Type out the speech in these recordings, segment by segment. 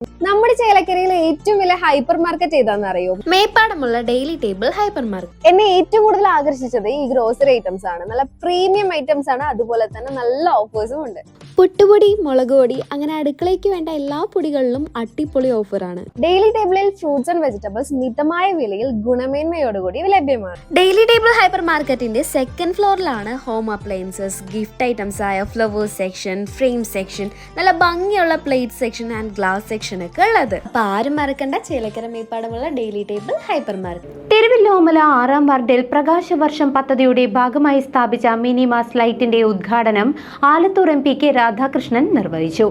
നമ്മുടെ ചേലക്കരയിലെ ഏറ്റവും വലിയ ഹൈപ്പർ മാർക്കറ്റ് ഏതാണെന്ന് അറിയോ? മേപ്പാടമുള്ള ഡെയിലി ടേബിൾ ഹൈപ്പർ മാർക്കറ്റ്. എന്നെ ഏറ്റവും കൂടുതൽ ആകർഷിച്ചത് ഈ ഗ്രോസറി ഐറ്റംസ് ആണ്. നല്ല പ്രീമിയം ഐറ്റംസ് ആണ്, അതുപോലെ തന്നെ നല്ല ഓഫേഴ്സും ഉണ്ട്. പുട്ടുപൊടി, മുളക് പൊടി, അങ്ങനെ അടുക്കളയ്ക്ക് വേണ്ട എല്ലാ പൊടികളിലും അടിപൊളി ഓഫറാണ്. ഡെയിലി ടേബിളിൽ ഫ്രൂട്ട്സ് ആൻഡ് വെജിറ്റബിൾസ് മിതമായ വിലയിൽ ഗുണമേന്മയോടുകൂടി ലഭ്യമാണ്. ഡെയിലി ടേബിൾ ഹൈപ്പർ മാർക്കറ്റിന്റെ സെക്കൻഡ് ഫ്ലോറിലാണ് ഹോം അപ്ലയൻസസ്, ഗിഫ്റ്റ് ഐറ്റംസ് ആയ ഫ്ലവേഴ്സ് സെക്ഷൻ, ഫ്രെയിം സെക്ഷൻ, നല്ല ഭംഗിയുള്ള plate section and glass section ഒക്കെ ഉള്ളത്. അപ്പൊ ആരും മറക്കണ്ട, ചേലക്കര മേപ്പാടമുള്ള daily table hyper market. Thiruvilwamala 6ാം വാർഡിൽ പ്രകാശവർഷം പദ്ധതിയുടെ ഭാഗമായി സ്ഥാപിച്ച മിനി മാസ് ലൈറ്റിന്റെ ഉദ്ഘാടനം ആലത്തൂർ MP കെ രാധാകൃഷ്ണൻ നിർവഹിച്ചു.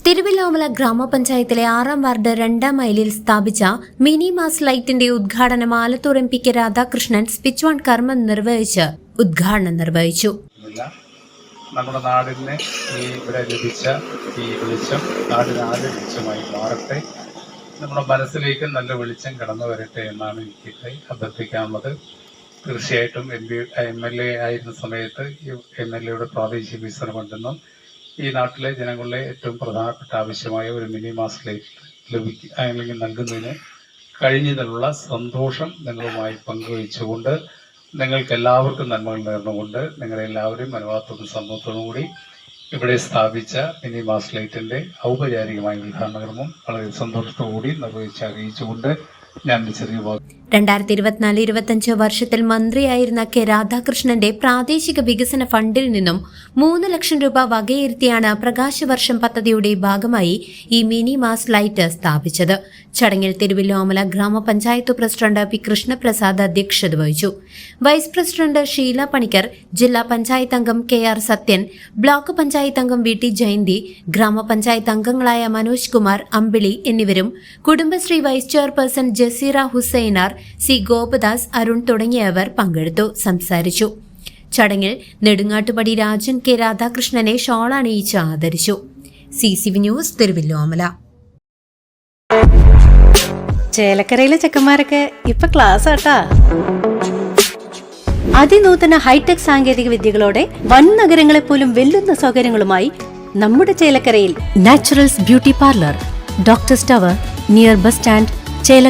തിരുവല്ലോമല ഗ്രാമപഞ്ചായത്തിലെ 6ാം വാർഡ് 2ാം മൈലിൽ സ്ഥാപിച്ച മിനി മാസ് ലൈറ്റിന്റെ ഉദ്ഘാടനം Alathur MP K Radhakrishnan switch on കർമ്മം നിർവഹിച്ച് ഉദ്ഘാടനം നിർവഹിച്ചു. നമ്മുടെ നാടിന് ഇവിടെ ലഭിച്ച ഈ വെളിച്ചം നാടിനാകെ വെളിച്ചമായി മാറട്ടെ, നമ്മുടെ മനസ്സിലേക്ക് നല്ല വെളിച്ചം കടന്നു വരട്ടെ എന്നാണ് എനിക്ക് അഭ്യർത്ഥിക്കാനുള്ളത്. തീർച്ചയായിട്ടും MLA ആയിരുന്ന സമയത്ത് MLAയുടെ പ്രാദേശിക വികസനം കൊണ്ടെന്നും ഈ നാട്ടിലെ ജനങ്ങളുടെ ഏറ്റവും പ്രധാനപ്പെട്ട ആവശ്യമായ ഒരു മിനി മാസ് ലൈറ്റ് അല്ലെങ്കിൽ നൽകുന്നതിന് കഴിഞ്ഞതിലുള്ള സന്തോഷം നിങ്ങളുമായി പങ്കുവച്ചുകൊണ്ട് നിങ്ങൾക്ക് എല്ലാവർക്കും നന്മകൾ നേർന്നുകൊണ്ട് നിങ്ങളെല്ലാവരും അനുവാദത്തോടും സമ്മതത്തോടും കൂടി ഇവിടെ സ്ഥാപിച്ച മിനി മാസ് ലൈറ്റിന്റെ ഔപചാരികമായ ഉദ്ഘാടന കർമ്മം വളരെ സന്തോഷത്തോടുകൂടി നിർവഹിച്ച് അറിയിച്ചുകൊണ്ട് ഞാൻ ചെറിയ 2024-25 വർഷത്തിൽ മന്ത്രിയായിരുന്ന കെ രാധാകൃഷ്ണന്റെ പ്രാദേശിക വികസന ഫണ്ടിൽ നിന്നും 3 ലക്ഷം രൂപ വകയിരുത്തിയാണ് പ്രകാശവർഷം പദ്ധതിയുടെ ഭാഗമായി ഈ മിനി മാസ് ലൈറ്റ് സ്ഥാപിച്ചത്. ചടങ്ങിൽ തിരുവല്ലോമല ഗ്രാമപഞ്ചായത്ത് പ്രസിഡന്റ് പി കൃഷ്ണപ്രസാദ് അധ്യക്ഷത വഹിച്ചു. വൈസ് പ്രസിഡന്റ് ഷീല പണിക്കർ, ജില്ലാ പഞ്ചായത്ത് അംഗം KR സത്യൻ, ബ്ലോക്ക് പഞ്ചായത്ത് അംഗം VT ജയന്തി, ഗ്രാമപഞ്ചായത്ത് അംഗങ്ങളായ മനോജ് കുമാർ, അമ്പിളി എന്നിവരും Kudumbashree vice chairperson Jaseera Hussainar, C Gopadas, Arun തുടങ്ങിയവർ പങ്കെടുത്തു സംസാരിച്ചു. ചടങ്ങിൽ നെടുങ്ങാട്ടുപടി രാജൻ കെ രാധാകൃഷ്ണനെ ഷോൾ അണിയിച്ച് ആദരിച്ചു. CCV news, Thiruvilwamala. ചേലക്കരയിലെ ചെക്കന്മാരൊക്കെ ഇപ്പൊ ക്ലാസ് ആട്ടാ. അതിനൂതന ഹൈടെക് സാങ്കേതിക വിദ്യകളോടെ വൻ നഗരങ്ങളെ പോലും വെല്ലുന്ന സൗകര്യങ്ങളുമായി നമ്മുടെ ചേലക്കരയിൽ naturals beauty parlour, doctors tower, near bus stand, Chelakkara.